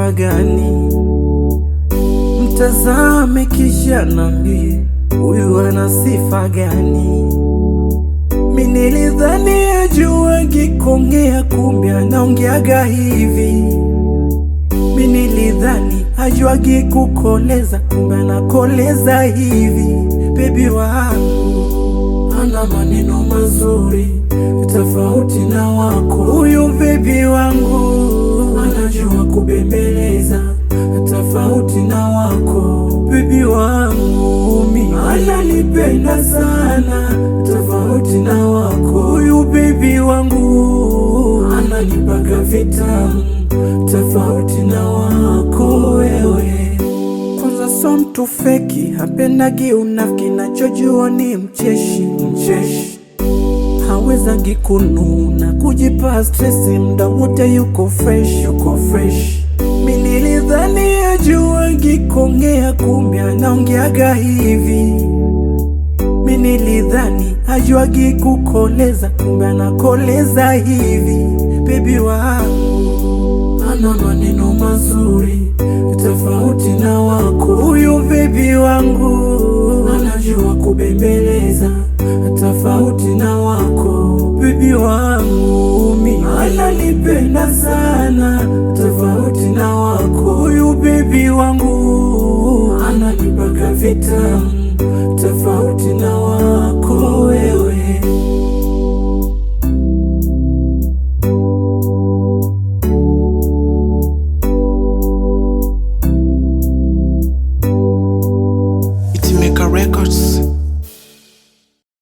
sifa gani? Mtazame kisha niambie, huyu ana sifa gani? Mimi nilidhani ajuagi kuongea, kumbe anaongeaga hivi. Mimi nilidhani ajuagi kukoleza, kumbe anakoleza hivi. Baby wangu ana maneno mazuri tofauti na wako. Huyu baby wangu anajua kubembeleza tofauti na wako. Baby wangu mimi ananipenda sana tofauti na wako. Huyu baby wangu ananipaga vitamu tofauti na wako wewe. Kwanza so mtu feki, hapendagi unafiki, nachojua ni mcheshi. Hawezagi kununa, kujipa stressi, mda wote yuko fresh. Mimi nilidhani ajuagi kuongea, kumbe anaongeaga hivi. Mimi nilidhani ajuagi kukoleza, kumbe anakoleza hivi. Baby wangu ana maneno mazuri tofauti na wako. Huyu baby wangu anajua kubembeleza tofauti na wako. Baby wangu mimi ananipenda sana tofauti na wako. Huyu baby wangu ananipaga vitamu tofauti na wako wewe. It make a records.